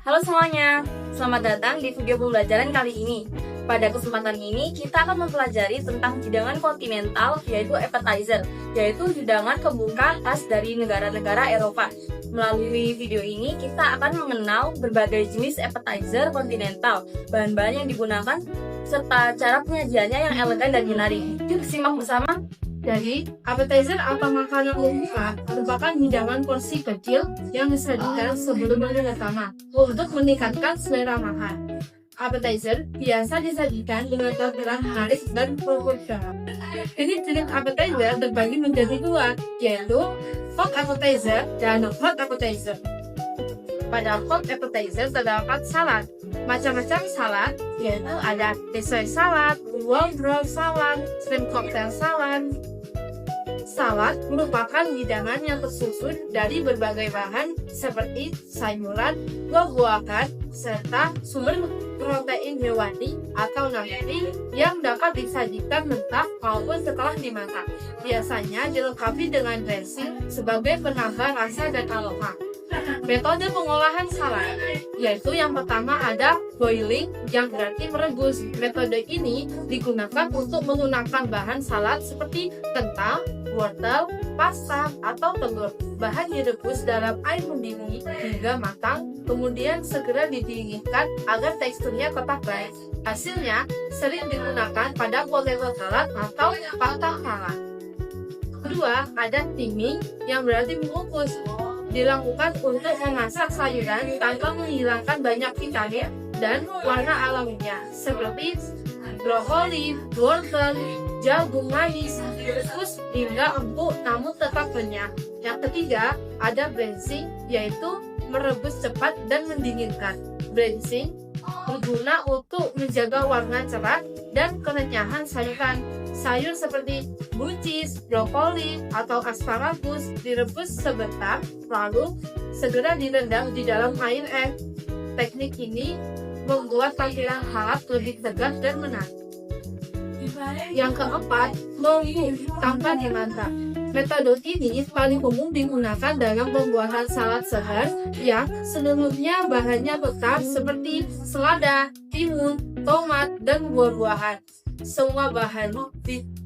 Halo semuanya, selamat datang di video pembelajaran kali ini. Pada kesempatan ini, kita akan mempelajari tentang hidangan kontinental, yaitu appetizer, yaitu hidangan pembuka khas dari negara-negara Eropa. Melalui video ini, kita akan mengenal berbagai jenis appetizer kontinental, bahan-bahan yang digunakan, serta cara penyajiannya yang elegan dan menarik. Yuk simak bersama. Jadi, appetizer atau makanan pembuka merupakan hidangan porsi kecil yang disajikan sebelum menu utama untuk meningkatkan selera makan. Appetizer biasa disajikan dengan tampilan menarik dan proporsional. Ini jenis appetizer terbagi menjadi dua, yaitu hot appetizer dan hot appetizer. Pada hot appetizer terdapat salad, macam-macam salad, yaitu ada dessert salad, waldorf salad, shrimp cocktail salad. Salad merupakan hidangan yang tersusun dari berbagai bahan seperti sayuran, buah-buahan, serta sumber protein hewani atau nabati yang dapat disajikan mentah maupun setelah dimasak. Biasanya dilengkapi dengan dressing sebagai penambah rasa dan aroma. Metode pengolahan salad, yaitu yang pertama ada boiling, yang berarti merebus. Metode ini digunakan untuk menggunakan bahan salad seperti kentang, wortel, pasta, atau telur. Bahan direbus dalam air mendidih hingga matang, kemudian segera didinginkan agar teksturnya tetap baik. Hasilnya sering digunakan pada potato salad atau pasta salad. Kedua, ada steaming, yang berarti mengukus. Dilakukan untuk memasak sayuran tanpa menghilangkan banyak vitamin dan warna alaminya, seperti brokoli, wortel, jagung manis, direbus hingga empuk namun tetap renyah. Yang ketiga, ada braising, yaitu merebus cepat dan mendinginkan. Braising berguna untuk menjaga warna cerah dan kerenyahan sayuran. Sayur seperti buncis, brokoli, atau asparagus direbus sebentar, lalu segera direndam di dalam air es. Teknik ini membuat tampilan salad lebih tegas dan menarik. Yang keempat, nunggu tanpa dimasak. Metode ini paling umum digunakan dalam pembuatan salad segar yang seluruhnya bahannya bekas seperti selada, timun, tomat, dan buah-buahan. Semua bahan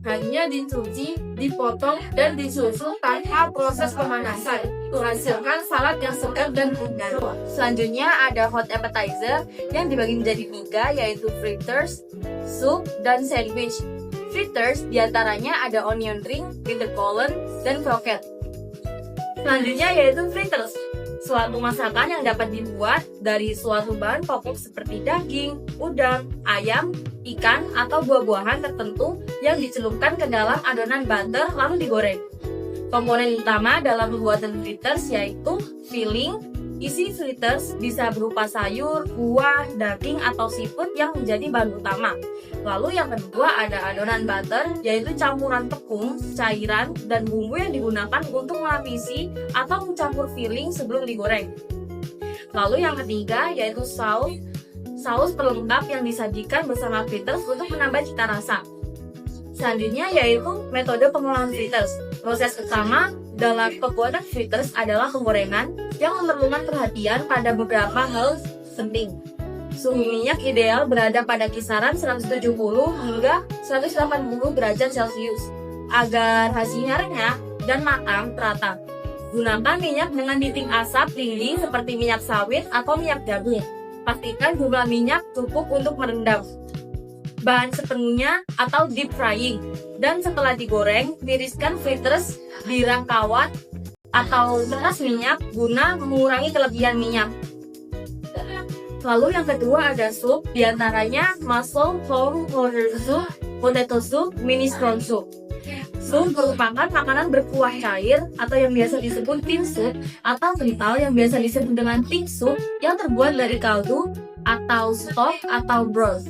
hanya dicuci, dipotong, dan disusun tanpa proses pemanasan, menghasilkan salad yang segar dan ringan. Selanjutnya ada hot appetizer yang dibagi menjadi tiga, yaitu fritters, soup, dan sandwich. Fritters diantaranya ada onion ring, bitter colon, dan croquette. Selanjutnya yaitu fritters, suatu masakan yang dapat dibuat dari suatu bahan pokok seperti daging, udang, ayam, ikan, atau buah-buahan tertentu yang dicelupkan ke dalam adonan butter lalu digoreng. Komponen utama dalam pembuatan fritters yaitu filling. Isi fritters bisa berupa sayur, buah, daging, atau seafood yang menjadi bahan utama. Lalu yang kedua ada adonan butter, yaitu campuran tepung, cairan, dan bumbu yang digunakan untuk melapisi atau mencampur filling sebelum digoreng. Lalu yang ketiga yaitu saus pelengkap yang disajikan bersama fritters untuk menambah cita rasa. Selanjutnya yaitu metode pengolahan fritters. Proses utama dalam pembuatan fritters adalah penggorengan yang memerlukan perhatian pada beberapa hal penting. Suhu minyak ideal berada pada kisaran 170 hingga 180 derajat Celcius agar hasilnya renyah dan matang terata. Gunakan minyak dengan titik asap tinggi seperti minyak sawit atau minyak jagung. Pastikan jumlah minyak cukup untuk merendam bahan sepenuhnya atau deep frying. Dan setelah digoreng, tiriskan fritters di rangkaian atau peras minyak guna mengurangi kelebihan minyak. Lalu yang kedua ada soup, diantaranya mussel, prawn, water soup, potato soup, minestrone soup. Soup merupakan makanan berkuah cair atau yang biasa disebut thin soup atau kental yang biasa disebut dengan thick soup yang terbuat dari kaldu atau stock atau broth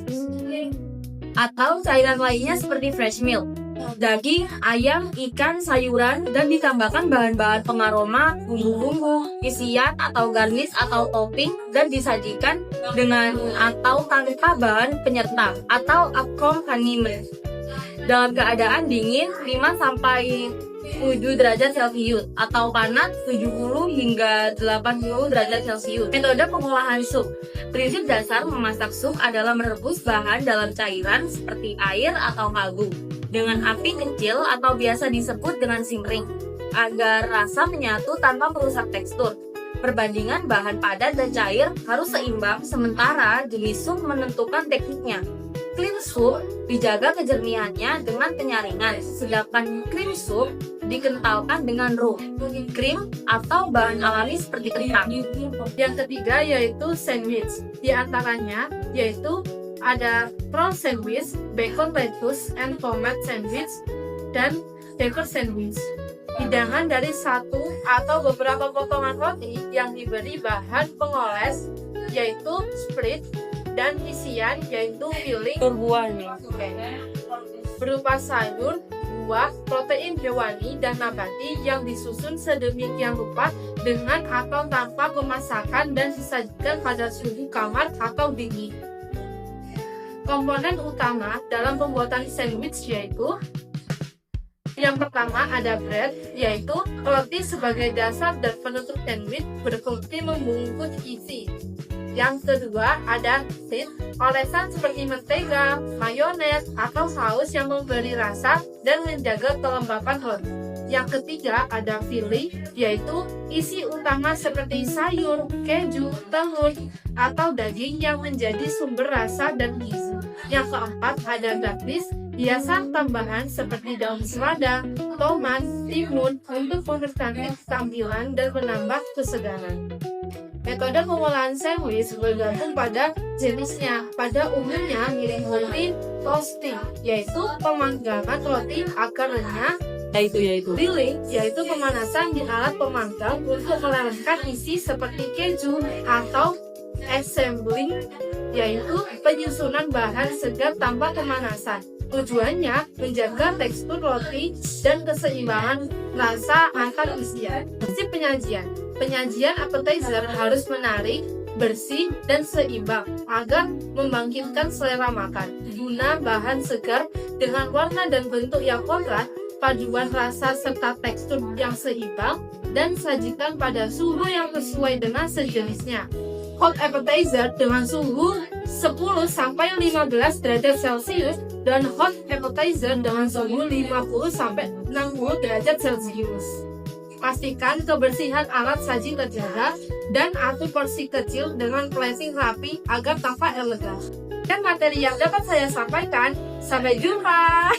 atau cairan lainnya seperti fresh milk, daging, ayam, ikan, sayuran, dan ditambahkan bahan-bahan pengaroma, bumbu-bumbu, isian atau garnish atau topping, dan disajikan dengan atau tanpa bahan penyerta atau accompaniment. Dalam keadaan dingin 5-10 7 derajat Celcius atau panas 70 hingga 80 derajat Celcius. Metode pengolahan sup. Prinsip dasar memasak sup adalah merebus bahan dalam cairan seperti air atau kaldu dengan api kecil atau biasa disebut dengan simmering agar rasa menyatu tanpa merusak tekstur. Perbandingan bahan padat dan cair harus seimbang, sementara jenis sup menentukan tekniknya. Clean soup dijaga kejernihannya dengan penyaringan, sedangkan cream soup dikentalkan dengan roux, krim atau bahan alami seperti kentang. Yang ketiga yaitu sandwich. Di antaranya yaitu ada prawn sandwich, bacon lettuce and tomato sandwich, dan bacon sandwich. Hidangan dari satu atau beberapa potongan roti yang diberi bahan pengoles yaitu split, dan isian yaitu filling berupa sayur, buah, protein hewani dan nabati yang disusun sedemikian rupa dengan atau tanpa pemasakan dan disajikan pada suhu kamar atau dingin. Komponen utama dalam pembuatan sandwich yaitu yang pertama ada bread, yaitu roti sebagai dasar dan penutup sandwich berfungsi membungkus isi. Yang kedua ada cheese, olesan seperti mentega, mayones, atau saus yang memberi rasa dan menjaga kelembapan roti. Yang ketiga ada filling, yaitu isi utama seperti sayur, keju, telur, atau daging yang menjadi sumber rasa dan gizi. Yang keempat ada garnish, hiasan tambahan seperti daun selada, tomat, timun untuk mempercantik tampilan dan menambah kesegaran. Metode pengolahan sandwich bergantung pada jenisnya. Pada umumnya mirip roti toasting, yaitu pemanggangan roti agar renyah. Grilling, yaitu pemanasan di alat pemanggang untuk melelehkan isi seperti keju, atau assembling, yaitu penyusunan bahan segar tanpa pemanasan. Tujuannya menjaga tekstur roti dan keseimbangan rasa antar isian. Prinsip penyajian. Penyajian appetizer harus menarik, bersih, dan seimbang agar membangkitkan selera makan. Guna bahan segar dengan warna dan bentuk yang kontras, paduan rasa serta tekstur yang seimbang, dan sajikan pada suhu yang sesuai dengan sejenisnya. Hot appetizer dengan suhu 10-15 derajat Celcius dan hot appetizer dengan suhu 50-60 derajat Celcius. Pastikan kebersihan alat saji terjaga dan atur porsi kecil dengan plating rapi agar tampak elegan. Dan materi yang dapat saya sampaikan, sampai jumpa!